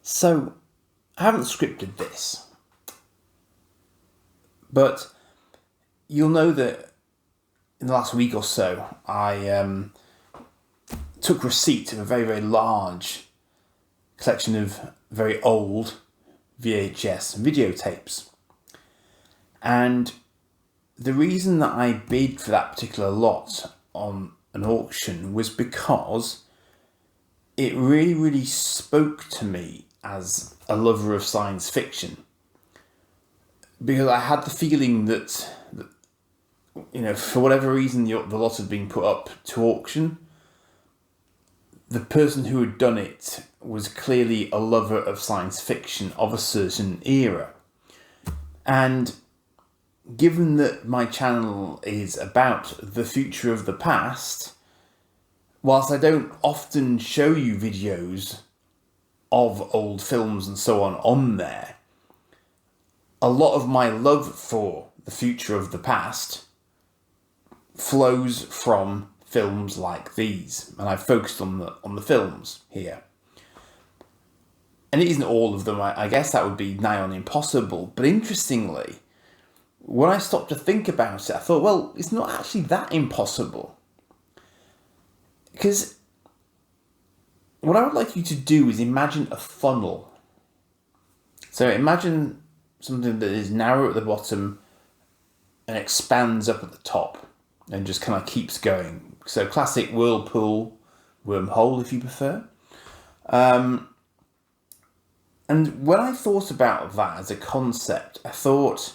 So, I haven't scripted this, but you'll know that in the last week or so, I took receipt of a very, very large collection of very old VHS videotapes. And the reason that I bid for that particular lot on an auction was because it really, really spoke to me as a lover of science fiction. Because I had the feeling that for whatever reason, the lot had been put up to auction. The person who had done it was clearly a lover of science fiction of a certain era. And given that my channel is about the future of the past, whilst I don't often show you videos of old films and so on there, a lot of my love for the future of the past flows from films like these, and I've focused on the films here. And it isn't all of them, I guess that would be nigh on impossible, but interestingly, when I stopped to think about it, I thought, well, it's not actually that impossible. Because what I would like you to do is imagine a funnel. So imagine something that is narrow at the bottom and expands up at the top and just kind of keeps going. So classic whirlpool, wormhole if you prefer. And when I thought about that as a concept, I thought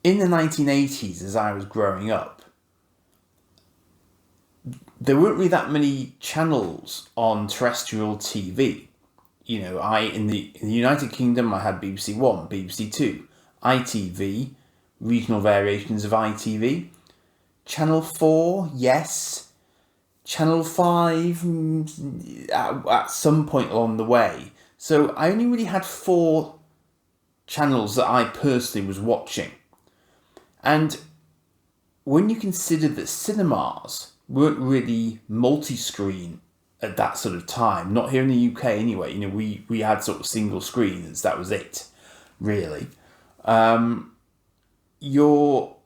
in the 1980s, as I was growing up, there weren't really that many channels on terrestrial TV. In the United Kingdom, I had BBC One, BBC Two, ITV, regional variations of ITV, Channel 4, yes, Channel 5 at some point along the way. So I only really had 4 channels that I personally was watching. And when you consider that cinemas weren't really multi-screen at that sort of time, not here in the UK anyway, we had sort of single screens, that was it, really. Your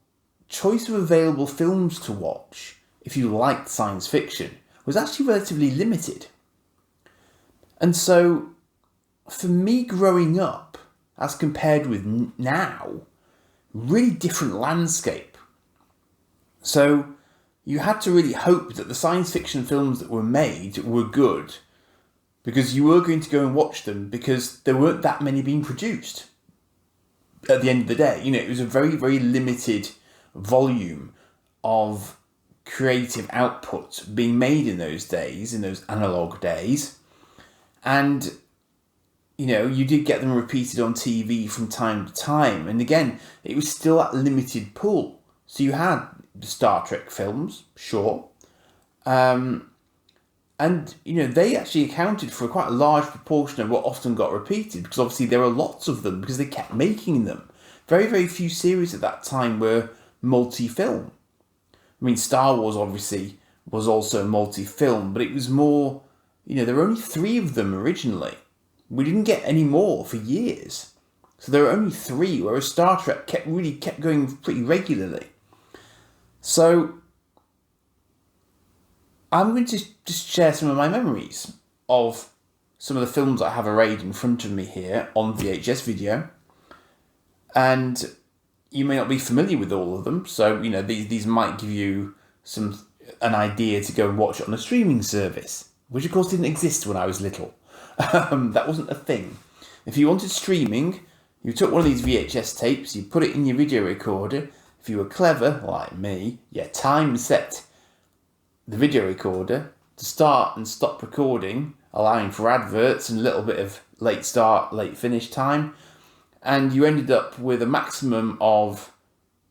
choice of available films to watch, if you liked science fiction, was actually relatively limited. And so, for me growing up, as compared with now, really different landscape. So you had to really hope that the science fiction films that were made were good, because you were going to go and watch them because there weren't that many being produced. At the end of the day, it was a very, very limited volume of creative output being made in those days, in those analog days. And you did get them repeated on TV from time to time. And again, it was still that limited pool. So you had the Star Trek films, sure. And they actually accounted for quite a large proportion of what often got repeated, because obviously there were lots of them, because they kept making them. Very, very few series at that time were multi-film. I mean, Star Wars obviously was also multi-film, but it was more, there were only 3 of them originally. We didn't get any more for years. So there were only 3, whereas Star Trek kept going pretty regularly. So I'm going to just share some of my memories of some of the films I have arrayed in front of me here on VHS video. And you may not be familiar with all of them, so these might give you an idea to go and watch it on a streaming service, which of course didn't exist when I was little. That wasn't a thing. If you wanted streaming, you took one of these VHS tapes, you put it in your video recorder. If you were clever, like me, you time set the video recorder to start and stop recording, allowing for adverts and a little bit of late start, late finish time. And you ended up with a maximum of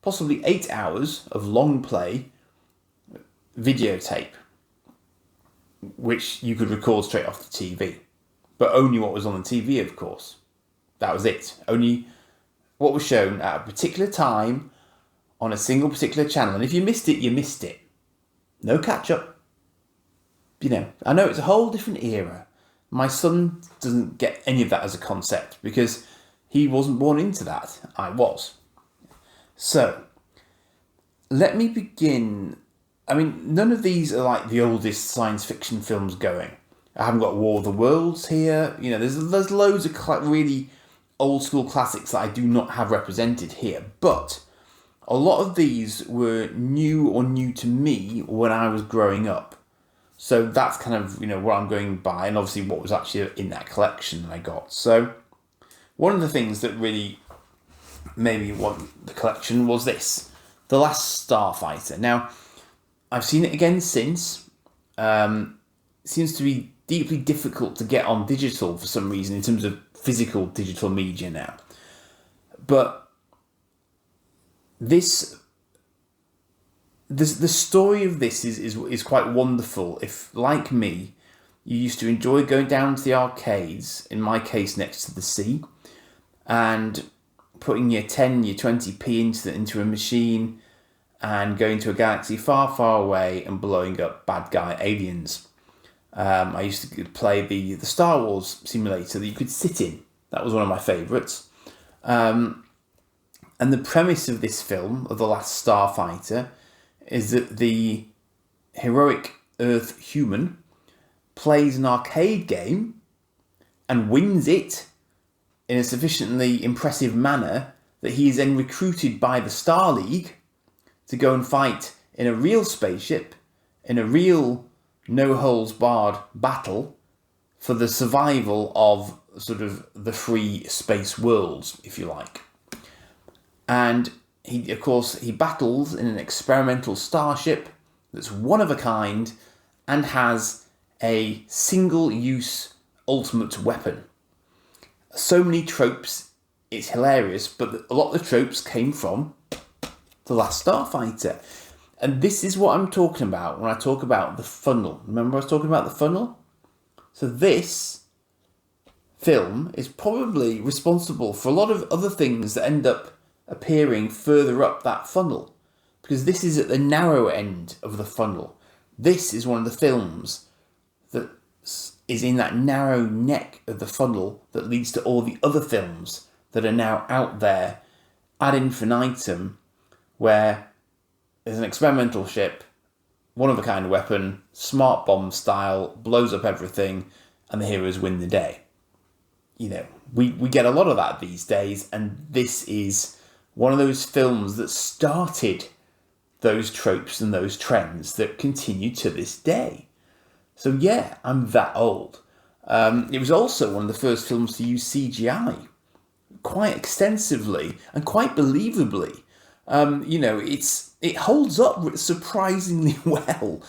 possibly 8 hours of long play videotape, which you could record straight off the TV. But only what was on the TV, of course. That was it. Only what was shown at a particular time on a single particular channel. And if you missed it, you missed it. No catch up. I know it's a whole different era. My son doesn't get any of that as a concept because he wasn't born into that. I was. So, let me begin. I mean, none of these are like the oldest science fiction films going. I haven't got War of the Worlds here. You know, there's loads of really old school classics that I do not have represented here. But a lot of these were new to me when I was growing up. So that's kind of, what I'm going by, and obviously what was actually in that collection that I got. So one of the things that really made me want the collection was this, The Last Starfighter. Now, I've seen it again since. It seems to be deeply difficult to get on digital for some reason in terms of physical digital media now. But the story of this is quite wonderful. If, like me, you used to enjoy going down to the arcades, in my case next to the sea, and putting your 10, your 20p into a machine and going to a galaxy far, far away and blowing up bad guy aliens. I used to play the Star Wars simulator that you could sit in. That was one of my favourites. And the premise of this film, of The Last Starfighter, is that the heroic Earth human plays an arcade game and wins it in a sufficiently impressive manner that he is then recruited by the Star League to go and fight in a real spaceship, in a real no-holds-barred battle for the survival of sort of the free space worlds, if you like. And he battles in an experimental starship that's one of a kind and has a single-use ultimate weapon. So many tropes, it's hilarious, but a lot of the tropes came from The Last Starfighter. And this is what I'm talking about when I talk about the funnel. Remember I was talking about the funnel? So this film is probably responsible for a lot of other things that end up appearing further up that funnel, because this is at the narrow end of the funnel. This is one of the films that is in that narrow neck of the funnel that leads to all the other films that are now out there ad infinitum, where there's an experimental ship, one of a kind weapon, smart bomb style, blows up everything, and the heroes win the day. We get a lot of that these days, and this is one of those films that started those tropes and those trends that continue to this day. So yeah, I'm that old. It was also one of the first films to use CGI quite extensively and quite believably. It holds up surprisingly well,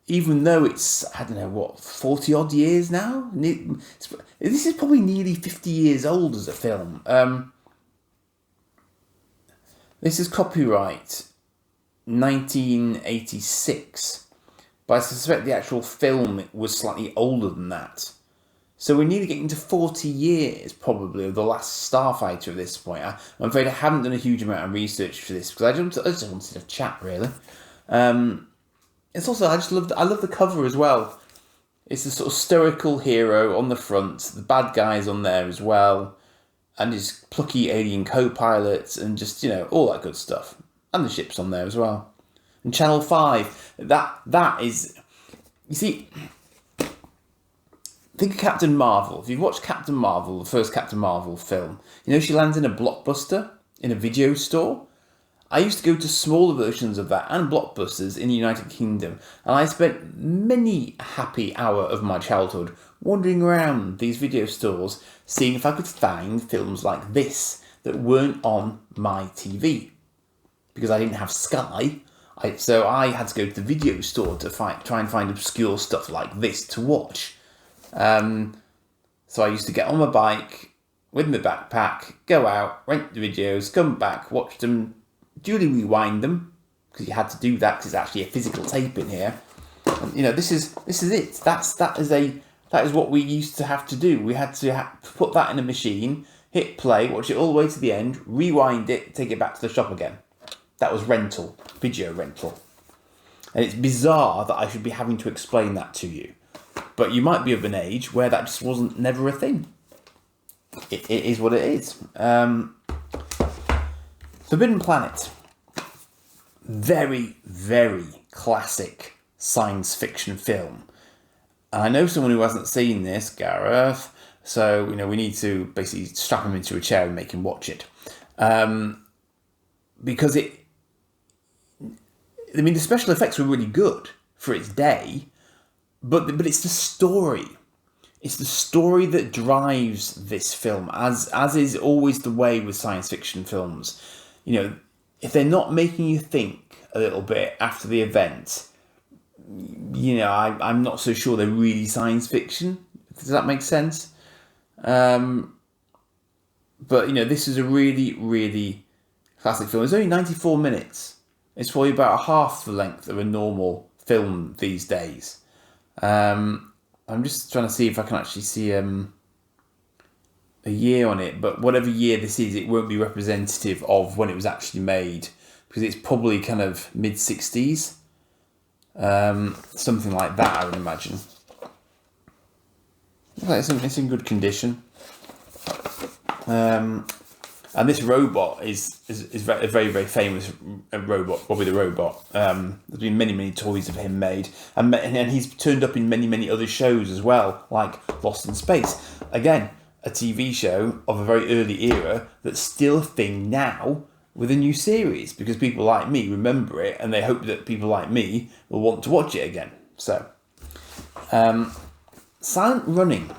even though it's, 40 odd years now? This is probably nearly 50 years old as a film. This is copyright 1986, but I suspect the actual film was slightly older than that. So we're nearly getting to 40 years, probably, of The Last Starfighter at this point. I'm afraid I haven't done a huge amount of research for this, because I just wanted to chat, really. It's also, I love the cover as well. It's a sort of stoical hero on the front, the bad guy's on there as well, and his plucky alien co-pilots, and just, all that good stuff. And the ship's on there as well. And Channel 5, that is... You see... Think of Captain Marvel. If you've watched Captain Marvel, the first Captain Marvel film, she lands in a Blockbuster, in a video store. I used to go to smaller versions of that and Blockbusters in the United Kingdom, and I spent many a happy hour of my childhood wandering around these video stores, seeing if I could find films like this that weren't on my TV. Because I didn't have Sky, so I had to go to the video store to try and find obscure stuff like this to watch. So I used to get on my bike with my backpack, go out, rent the videos, come back, watch them, duly rewind them, because you had to do that because it's actually a physical tape in here. And, this is it. That is what we used to have to do. We had to put that in a machine, hit play, watch it all the way to the end, rewind it, take it back to the shop again. That was video rental. And it's bizarre that I should be having to explain that to you. But you might be of an age where that just wasn't never a thing. It is what it is. Forbidden Planet. Very, very classic science fiction film. And I know someone who hasn't seen this, Gareth. So, we need to basically strap him into a chair and make him watch it. Because the special effects were really good for its day, but it's the story. It's the story that drives this film, as is always the way with science fiction films. If they're not making you think a little bit after the event, I'm not so sure they're really science fiction. Does that make sense? But this is a really, really classic film. It's only 94 minutes. It's probably about half the length of a normal film these days. I'm just trying to see if I can actually see a year on it. But whatever year this is, it won't be representative of when it was actually made, because it's probably kind of mid-60s. Something like that, I would imagine. It's in good condition. And this robot is a very, very famous robot, Bobby the Robot. There's been many, many toys of him made. And he's turned up in many, many other shows as well, like Lost in Space. Again, a TV show of a very early era that's still a thing now with a new series, because people like me remember it and they hope that people like me will want to watch it again. So, Silent Running.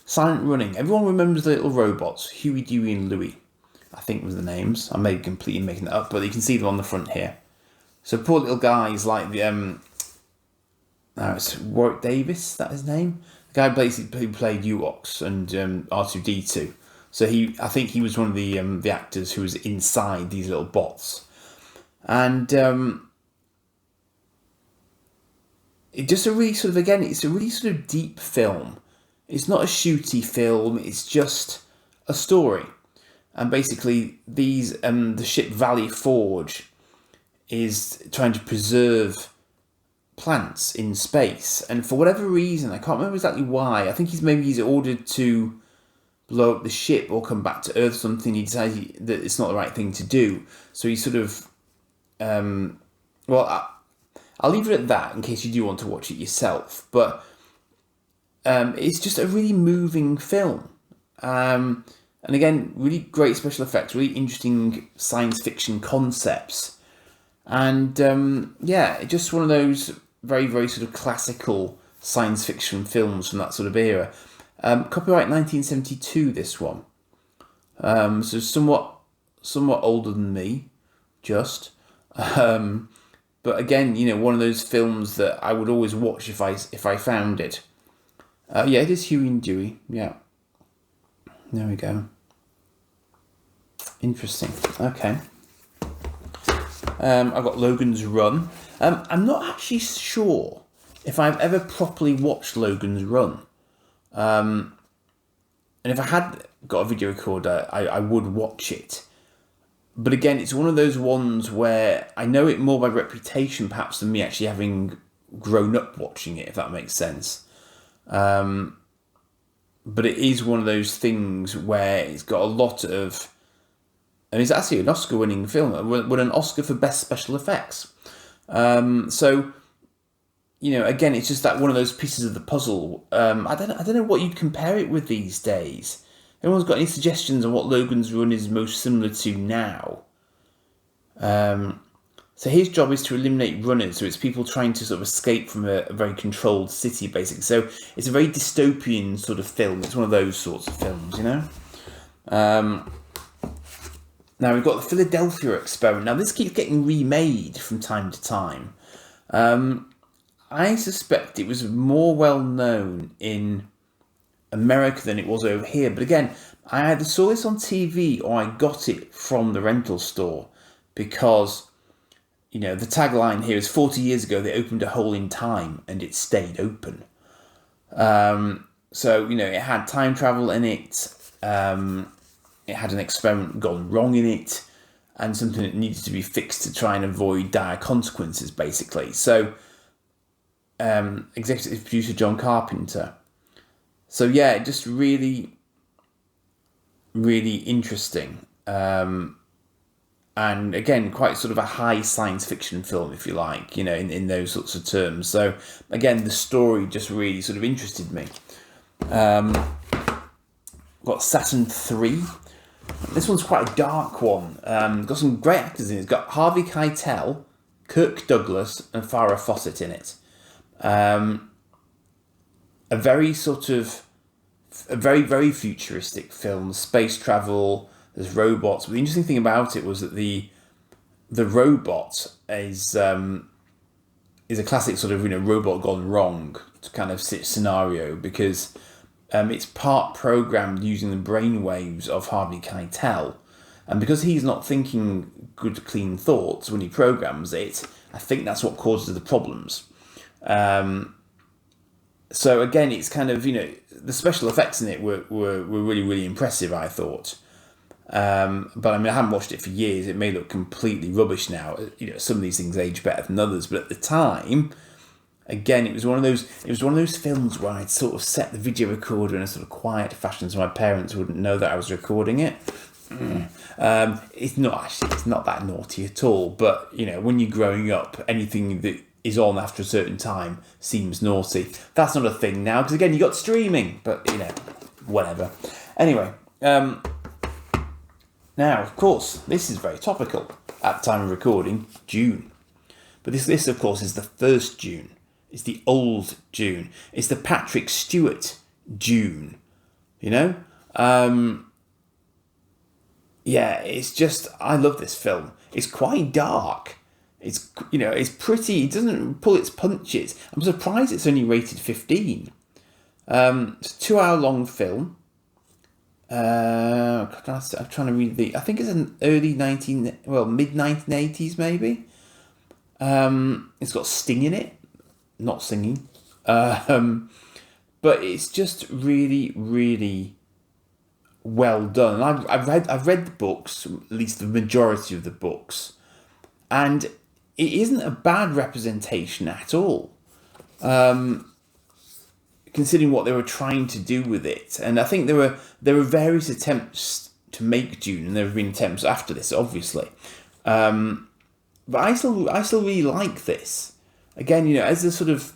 Silent Running. Everyone remembers the little robots, Huey, Dewey and Louie, I think was the names. I may be completely making that up, but you can see them on the front here. So poor little guys like the it's Warwick Davis, is that his name? The guy basically who played Ewoks and R2-D2. So I think he was one of the actors who was inside these little bots. And it's a really sort of deep film. It's not a shooty film, it's just a story. And basically the ship Valley Forge is trying to preserve plants in space. And for whatever reason, I can't remember exactly why, I think he's ordered to blow up the ship or come back to Earth or something. He decides that it's not the right thing to do. So he sort of... I'll leave it at that in case you do want to watch it yourself. But... it's just a really moving film. And again, really great special effects, really interesting science fiction concepts. And it's just one of those very, very sort of classical science fiction films from that sort of era. Copyright 1972, this one. So somewhat older than me, just. But again, one of those films that I would always watch if I found it. It is Huey and Dewey. Yeah. There we go. Interesting. Okay. I've got Logan's Run. I'm not actually sure if I've ever properly watched Logan's Run. And if I had got a video recorder, I would watch it. But again, it's one of those ones where I know it more by reputation, perhaps, than me actually having grown up watching it, if that makes sense. But it is one of those things where it's got a lot of... And it's actually an Oscar-winning film. It won an Oscar for Best Special Effects. So, again, it's just that one of those pieces of the puzzle. I don't know what you'd compare it with these days. Anyone's got any suggestions on what Logan's Run is most similar to now? So his job is to eliminate runners. So it's people trying to sort of escape from a very controlled city, basically. So it's a very dystopian sort of film. It's one of those sorts of films, Now we've got the Philadelphia Experiment. Now this keeps getting remade from time to time. I suspect it was more well known in America than it was over here. But again, I either saw this on TV or I got it from the rental store, because... the tagline here is 40 years ago they opened a hole in time and it stayed open. So, it had time travel in it. It had an experiment gone wrong in it, and something that needed to be fixed to try and avoid dire consequences, basically. So, executive producer John Carpenter. So yeah, just really, really interesting. And again, quite sort of a high science fiction film, if you like, in those sorts of terms. So again, the story just really sort of interested me. Got Saturn III. This one's quite a dark one. Got some great actors in it. It's got Harvey Keitel, Kirk Douglas, and Farrah Fawcett in it. A very, very futuristic film. Space travel. There's robots. But the interesting thing about it was that the robot is a classic sort of robot gone wrong kind of scenario, because it's part programmed using the brainwaves of Harvey Keitel, and because he's not thinking good clean thoughts when he programs it, I think that's what causes the problems. So again, it's kind of the special effects in it were really, really impressive, I thought. But I mean, I haven't watched it for years. It may look completely rubbish now. Some of these things age better than others, but at the time, again, it was one of those films where I'd sort of set the video recorder in a sort of quiet fashion so my parents wouldn't know that I was recording it. It's not that naughty at all. But when you're growing up, anything that is on after a certain time seems naughty. That's not a thing now, because again, you got streaming. But whatever. Anyway. Now, of course, this is very topical at the time of recording, June. But this of course, is the 1st June. It's the old June. It's the Patrick Stewart June. Yeah, it's just, I love this film. It's quite dark. It's pretty. It doesn't pull its punches. I'm surprised it's only rated 15. It's a 2-hour long film. I'm trying to read I think it's an mid 1980s maybe. It's got Sting in it, not singing, but it's just really, really well done. And I've read the books, at least the majority of the books, and it isn't a bad representation at all. Considering what they were trying to do with it. And I think there were various attempts to make Dune, and there have been attempts after this, obviously. But I still really like this. Again, as a sort of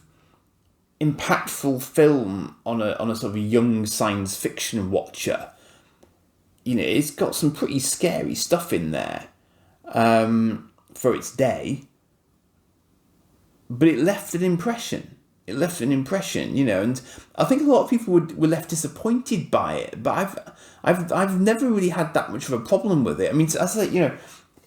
impactful film on a sort of a young science fiction watcher, it's got some pretty scary stuff in there for its day. But it left an impression. And I think a lot of people were left disappointed by it. But I've never really had that much of a problem with it. I mean, as I say,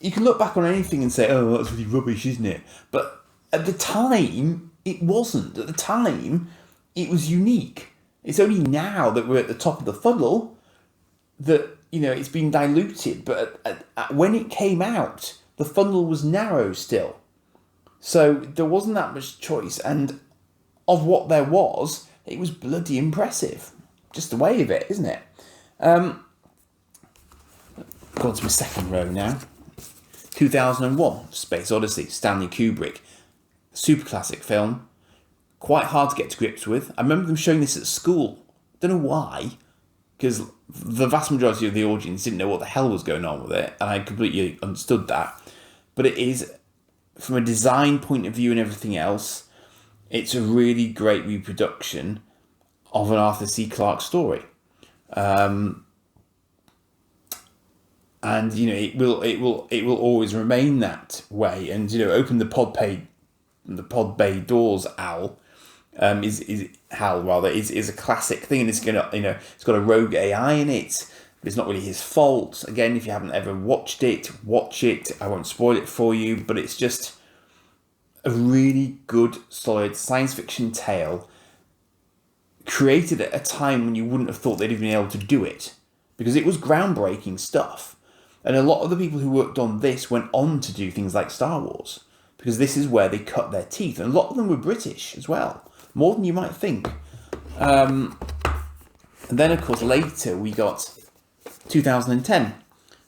you can look back on anything and say, "Oh, that's really rubbish, isn't it?" But at the time, it wasn't. At the time, it was unique. It's only now that we're at the top of the funnel that it's been diluted. But when it came out, the funnel was narrow still, so there wasn't that much choice. And of what there was, it was bloody impressive. Just the way of it, isn't it? Go on to my second row now. 2001, Space Odyssey, Stanley Kubrick. Super classic film. Quite hard to get to grips with. I remember them showing this at school. Don't know why, because the vast majority of the audience didn't know what the hell was going on with it, and I completely understood that. But it is, from a design point of view and everything else, it's a really great reproduction of an Arthur C. Clarke story, and it will always remain that way. And open the pod bay doors, Al, is a classic thing, and it's it's got a rogue AI in it. It's not really his fault. Again, if you haven't ever watched it, watch it. I won't spoil it for you, but it's just a really good, solid science fiction tale created at a time when you wouldn't have thought they'd even been able to do it, because it was groundbreaking stuff. And a lot of the people who worked on this went on to do things like Star Wars, because this is where they cut their teeth. And a lot of them were British as well, more than you might think. And then, of course, later we got 2010,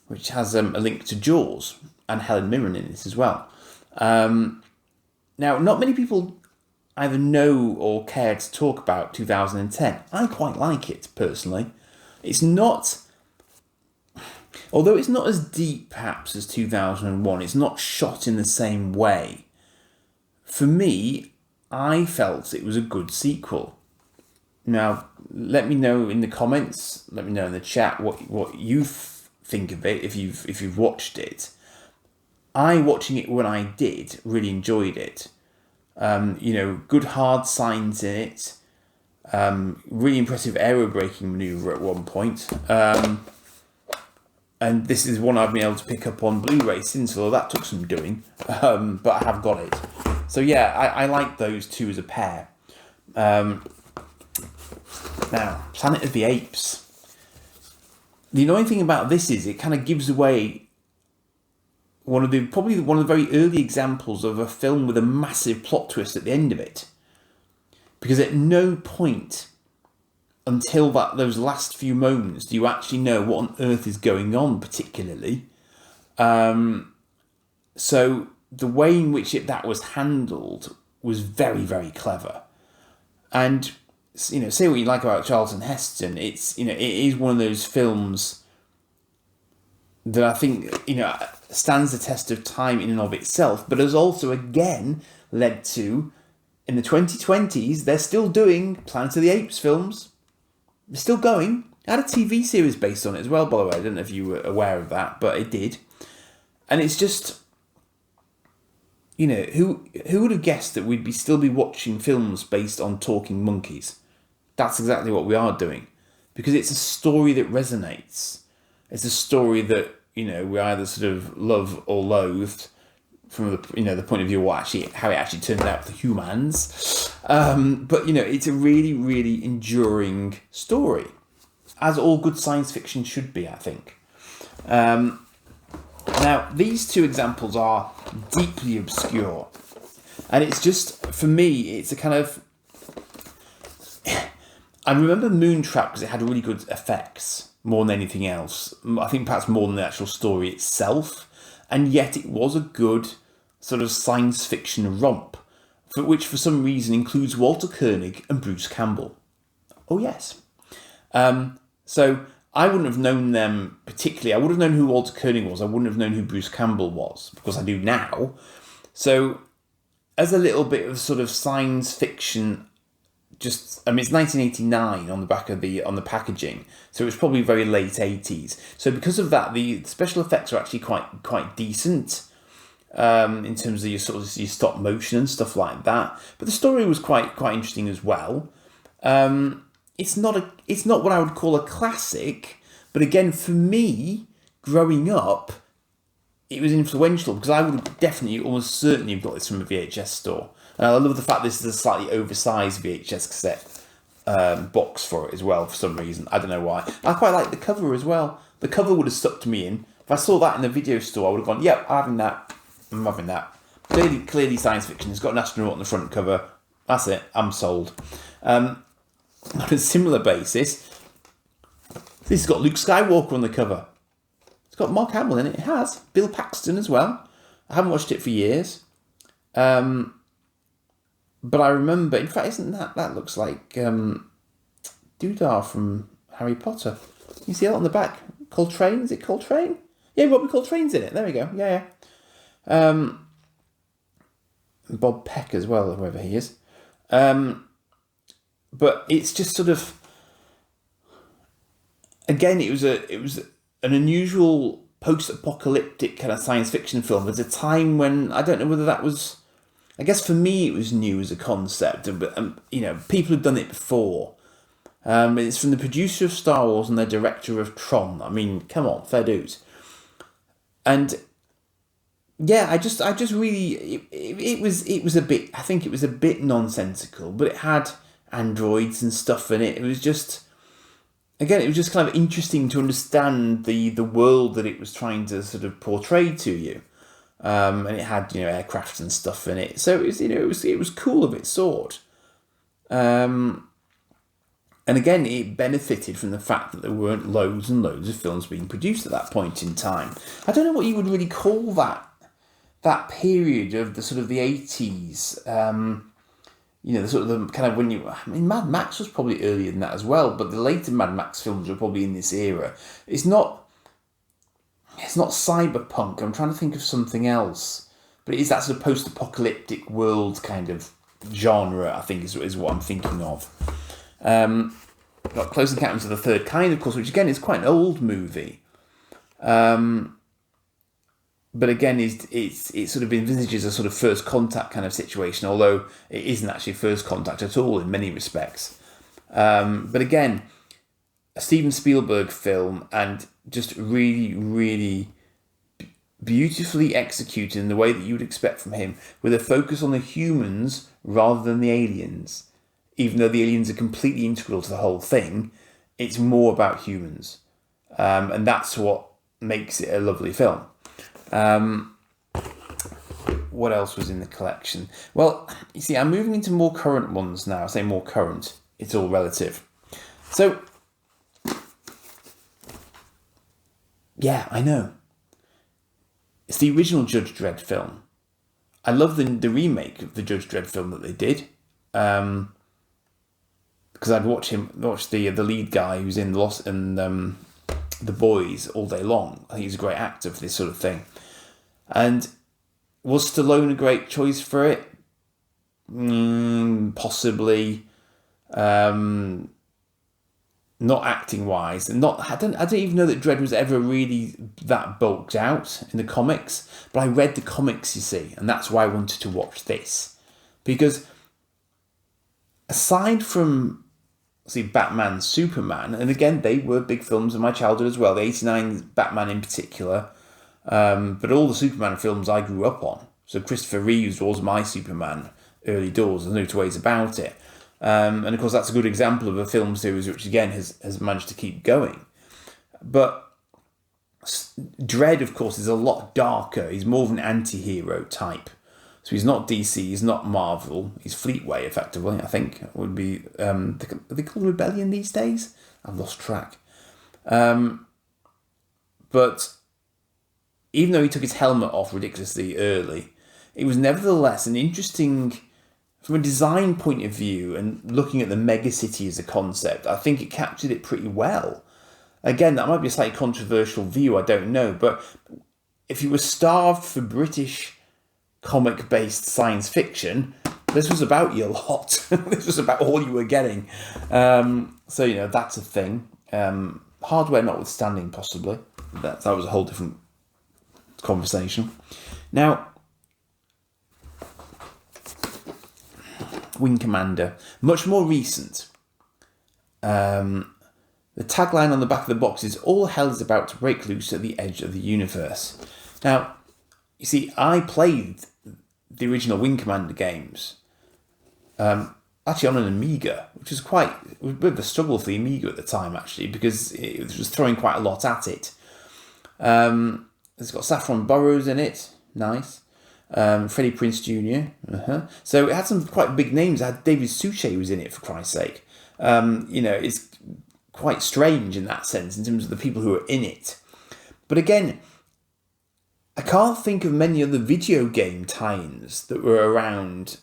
which has a link to Jaws and Helen Mirren in it as well. Now, not many people either know or care to talk about 2010. I quite like it, personally. It's not... Although it's not as deep, perhaps, as 2001, it's not shot in the same way. For me, I felt it was a good sequel. Now, let me know in the comments, let me know in the chat what you think of it if you've watched it. Watching it when I did, really enjoyed it. Good hard signs in it. Really impressive aerobraking manoeuvre at one point. And this is one I've been able to pick up on Blu-ray since, although that took some doing. But I have got it. So yeah, I like those two as a pair. Now, Planet of the Apes. The annoying thing about this is it kind of gives away probably one of the very early examples of a film with a massive plot twist at the end of it. Because at no point until those last few moments do you actually know what on earth is going on particularly. So the way in which that was handled was very, very clever. And, say what you like about Charlton Heston, it is one of those films that I think, stands the test of time in and of itself, but has also, again, led to, in the 2020s, they're still doing Planet of the Apes films. They're still going. I had a TV series based on it as well, by the way. I don't know if you were aware of that, but it did. And it's just, who would have guessed that we'd still be watching films based on talking monkeys? That's exactly what we are doing. Because it's a story that resonates. It's a story that, we either sort of love or loathed from the point of view of how it actually turned out for humans. But, it's a really, really enduring story. As all good science fiction should be, I think. Now, these two examples are deeply obscure. And it's just, for me, it's a kind of... I remember Moontrap because it had really good effects, more than anything else. I think perhaps more than the actual story itself. And yet it was a good sort of science fiction romp, which for some reason includes Walter Koenig and Bruce Campbell. Oh, yes. So I wouldn't have known them particularly. I would have known who Walter Koenig was. I wouldn't have known who Bruce Campbell was, because I do now. So as a little bit of sort of science fiction, it's 1989 on the back of on the packaging, so it was probably very late 80s. So because of that, the special effects are actually quite decent in terms of your stop motion and stuff like that. But the story was quite interesting as well. It's not what I would call a classic, but again, for me, growing up, it was influential because I would have definitely, almost certainly, have got this from a VHS store. And I love the fact this is a slightly oversized VHS cassette box for it as well, for some reason. I don't know why. I quite like the cover as well. The cover would have stuck to me in. If I saw that in the video store, I would have gone, yep, I'm having that. I'm having that. Clearly science fiction. It's got an astronaut on the front cover. That's it. I'm sold. On a similar basis, this has got Luke Skywalker on the cover. It's got Mark Hamill in it. It has. Bill Paxton as well. I haven't watched it for years. But I remember, in fact, isn't that looks like Doodah from Harry Potter. You see that on the back? Coltrane? Is it Coltrane? Yeah, Robbie Coltrane's in it. There we go. Yeah. Bob Peck as well, whoever he is. But it's just sort of, again, it was an unusual post-apocalyptic kind of science fiction film at a time when, I don't know whether that was, I guess for me it was new as a concept, but people had done it before. It's from the producer of Star Wars and the director of Tron. I mean, come on, fair dues. And yeah, I just really, it was a bit, I think it was a bit nonsensical, but it had androids and stuff in it. It was just, again, it was just kind of interesting to understand the world that it was trying to sort of portray to you. And it had, aircraft and stuff in it. So it was cool of its sort. And again, it benefited from the fact that there weren't loads and loads of films being produced at that point in time. I don't know what you would really call that period of the sort of the 80s. the sort of the kind of Mad Max was probably earlier than that as well, but the later Mad Max films were probably in this era. It's not cyberpunk. I'm trying to think of something else, but it is that sort of post-apocalyptic world kind of genre, I think is what I'm thinking of. Got Close Encounters of the Third Kind, of course, which again is quite an old movie. But again, it sort of envisages a sort of first contact kind of situation, although it isn't actually first contact at all in many respects. But again, a Steven Spielberg film, and just really, really beautifully executed in the way that you would expect from him, with a focus on the humans rather than the aliens. Even though the aliens are completely integral to the whole thing, it's more about humans. And that's what makes it a lovely film. What else was in the collection? Well, you see, I'm moving into more current ones now. I say more current. It's all relative. So, yeah, I know. It's the original Judge Dredd film. I love the remake of the Judge Dredd film that they did. Because I'd watch the lead guy who's in Lost and The Boys all day long. I think he's a great actor for this sort of thing. And was Stallone a great choice for it? Possibly. Not acting wise, and I don't even know that Dredd was ever really that bulked out in the comics. But I read the comics, you see, and that's why I wanted to watch this, because aside from Batman, Superman, and again they were big films in my childhood as well. The '89 Batman in particular. But all the Superman films I grew up on. So Christopher Reeves was my Superman early doors. There's no two ways about it. And of course, that's a good example of a film series which, again, has managed to keep going. But Dredd, of course, is a lot darker. He's more of an anti-hero type. So he's not DC, he's not Marvel. He's Fleetway, effectively, I think. Would be, are they called Rebellion these days? I've lost track. But even though he took his helmet off ridiculously early, it was nevertheless an interesting, from a design point of view and looking at the megacity as a concept, I think it captured it pretty well. Again, that might be a slightly controversial view, I don't know, but if you were starved for British comic-based science fiction, this was about you a lot. This was about all you were getting. So, that's a thing. Hardware notwithstanding, possibly. That was a whole different conversation. Now, Wing Commander, much more recent. The tagline on the back of the box is, "All hell is about to break loose at the edge of the universe." Now, you see, I played the original Wing Commander games, actually on an Amiga, which was a bit of a struggle for the Amiga at the time, actually, because it was throwing quite a lot at it. It's got Saffron Burrows in it, nice. Freddie Prinze Jr. So it had some quite big names. It had David Suchet was in it, for Christ's sake. It's quite strange in that sense in terms of the people who are in it. But again, I can't think of many other video game tie-ins that were around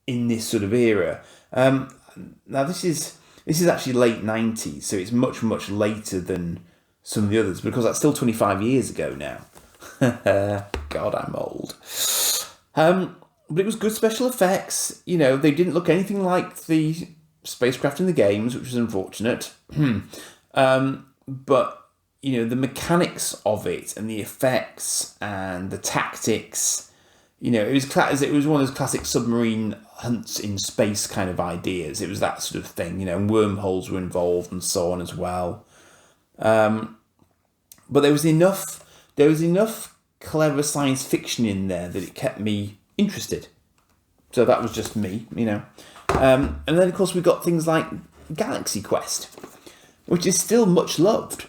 in this sort of era. Now this is actually late 90s, so it's much, much later than some of the others, because that's still 25 years ago now. God, I'm old. But it was good special effects. They didn't look anything like the spacecraft in the games, which was unfortunate. But, the mechanics of it and the effects and the tactics, it was one of those classic submarine hunts in space kind of ideas. It was that sort of thing, and wormholes were involved and so on as well. But there was enough clever science fiction in there that it kept me interested. So that was just me, And then, of course, we got things like Galaxy Quest, which is still much loved.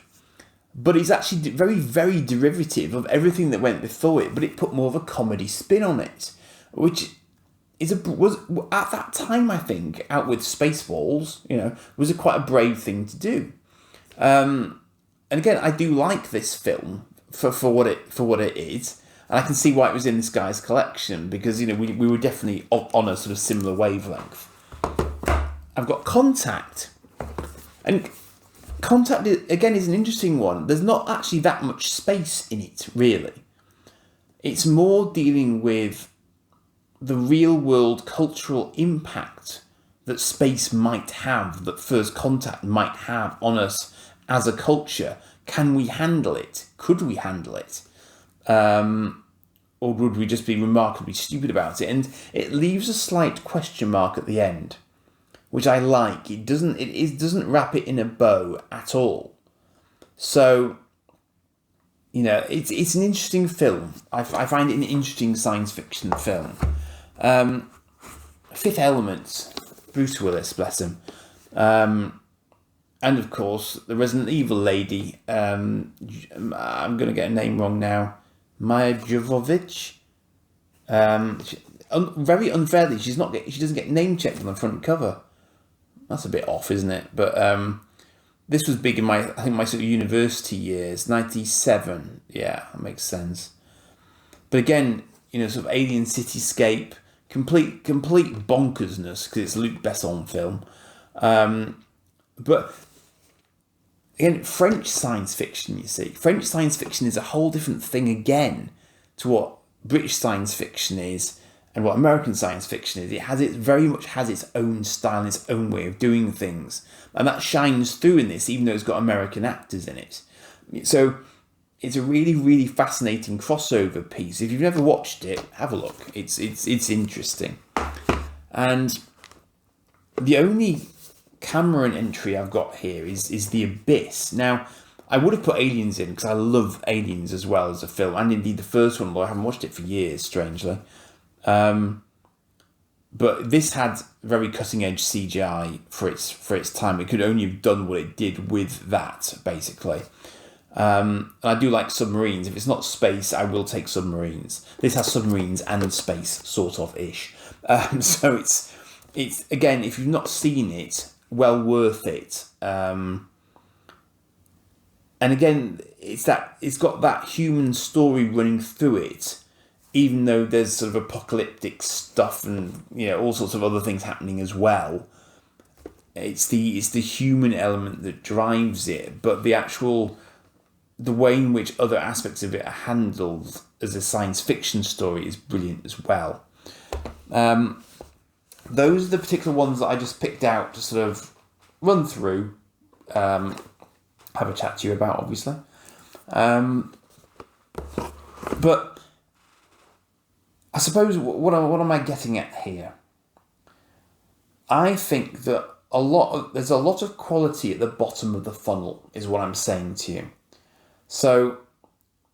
But it's actually very, very derivative of everything that went before it, but it put more of a comedy spin on it, which was at that time, I think, out with Spaceballs, was quite a brave thing to do. And again, I do like this film for what it is, and I can see why it was in this guy's collection, because we were definitely on a sort of similar wavelength. I've got Contact. And Contact, again, is an interesting one. There's not actually that much space in it, really. It's more dealing with the real-world cultural impact that space might have, that First Contact might have on us as a culture. Can we handle it? Could we handle it? Or would we just be remarkably stupid about it? And it leaves a slight question mark at the end, which I like. It doesn't wrap it in a bow at all. So, it's an interesting film. I find it an interesting science fiction film. Fifth Element, Bruce Willis, bless him. And of course, the Resident Evil lady. I'm going to get her name wrong now. Maya Jovovich. Very unfairly, she doesn't get name checked on the front cover. That's a bit off, isn't it? But this was big in my sort of university years, 97. Yeah, that makes sense. But again, sort of alien cityscape, complete bonkersness because it's a Luc Besson film. But again, French science fiction, you see. French science fiction is a whole different thing again to what British science fiction is and what American science fiction is. It very much has its own style and its own way of doing things. And that shines through in this, even though it's got American actors in it. So it's a really, really fascinating crossover piece. If you've never watched it, have a look. It's interesting. And the only Cameron entry I've got here is The Abyss. Now, I would have put Aliens in because I love Aliens as well as a film, and indeed the first one, although I haven't watched it for years, strangely. But this had very cutting-edge CGI for its time. It could only have done what it did with that, basically. And I do like submarines. If it's not space, I will take submarines. This has submarines and space, sort of ish. So it's again, if you've not seen it, well worth it. And again, it's got that human story running through it, even though there's sort of apocalyptic stuff and all sorts of other things happening as well. It's the human element that drives it, but the way in which other aspects of it are handled as a science fiction story is brilliant as well. Those are the particular ones that I just picked out to sort of run through, have a chat to you about, obviously. But I suppose what am I getting at here? I think that there's a lot of quality at the bottom of the funnel, is what I'm saying to you. So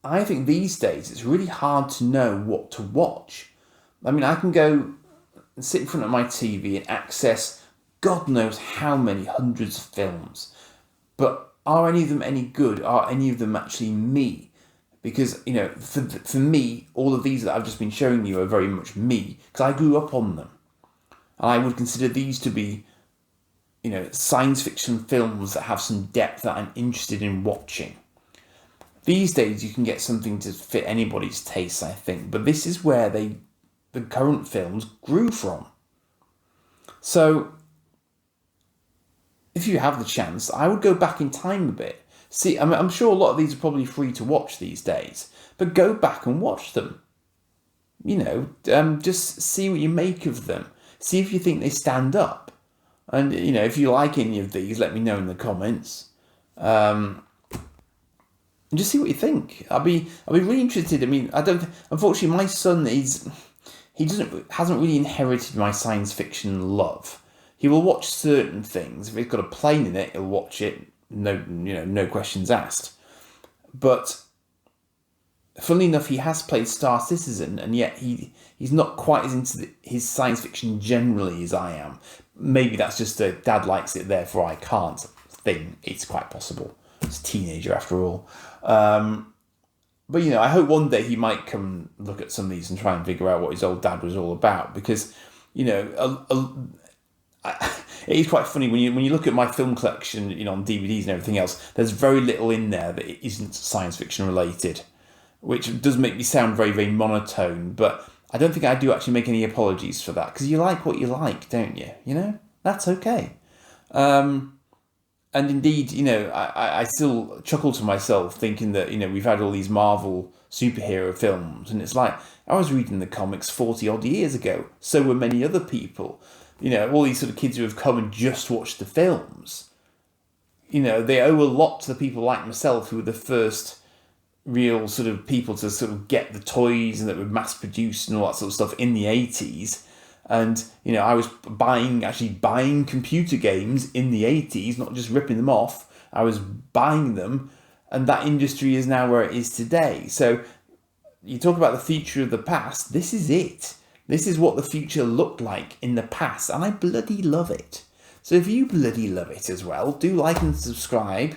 I think these days it's really hard to know what to watch. I mean, I can go and sit in front of my TV and access God knows how many hundreds of films. But are any of them any good? Are any of them actually me? Because, for me, all of these that I've just been showing you are very much me, because I grew up on them. And I would consider these to be, science fiction films that have some depth that I'm interested in watching. These days you can get something to fit anybody's taste, I think, but this is where the current films grew from. So, if you have the chance, I would go back in time a bit. See, I'm sure a lot of these are probably free to watch these days, but go back and watch them. Just see what you make of them. See if you think they stand up. And, if you like any of these, let me know in the comments. And just see what you think. I'll be really interested. I mean, unfortunately, my son hasn't really inherited my science fiction love. He will watch certain things. If it's got a plane in it, he'll watch it. No questions asked. But funnily enough, he has played Star Citizen, and yet he's not quite as into his science fiction generally as I am. Maybe that's just a dad likes it, therefore I can't thing. It's quite possible. It's a teenager after all. But I hope one day he might come look at some of these and try and figure out what his old dad was all about, because it is quite funny when you look at my film collection, on DVDs and everything else. There's very little in there that isn't science fiction related, which does make me sound very, very monotone. But I don't think I do actually make any apologies for that, because you like what you like, don't you? That's okay. And indeed, I still chuckle to myself thinking that, we've had all these Marvel superhero films, and it's like, I was reading the comics 40 odd years ago. So were many other people. All these sort of kids who have come and just watched the films. They owe a lot to the people like myself who were the first real sort of people to sort of get the toys and that were mass produced and all that sort of stuff in the 80s. And, I was actually buying computer games in the 80s, not just ripping them off. I was buying them, and that industry is now where it is today. So you talk about the future of the past, this is it. This is what the future looked like in the past, and I bloody love it. So if you bloody love it as well, do like and subscribe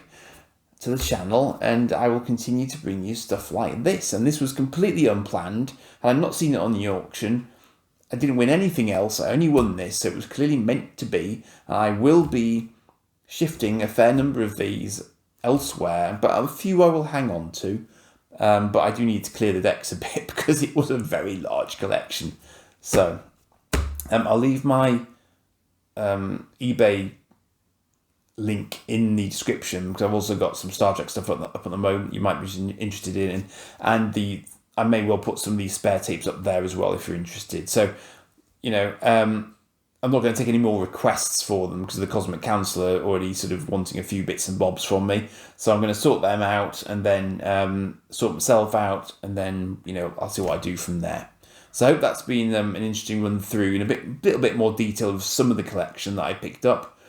to the channel, and I will continue to bring you stuff like this. And this was completely unplanned, and I've not seen it on the auction. I didn't win anything else. I only won this, so it was clearly meant to be. I will be shifting a fair number of these elsewhere, but a few I will hang on to. But I do need to clear the decks a bit because it was a very large collection. So I'll leave my eBay link in the description, because I've also got some Star Trek stuff up at the moment you might be interested in, and I may well put some of these spare tapes up there as well if you're interested. So, I'm not going to take any more requests for them because the Cosmic Council are already sort of wanting a few bits and bobs from me. So I'm going to sort them out and then sort myself out, and then, I'll see what I do from there. So I hope that's been an interesting run through in a little bit more detail of some of the collection that I picked up.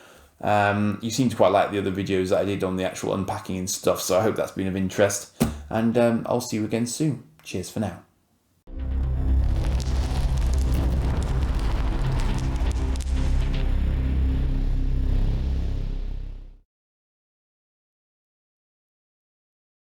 You seem to quite like the other videos that I did on the actual unpacking and stuff, so I hope that's been of interest. And I'll see you again soon. Cheers for now.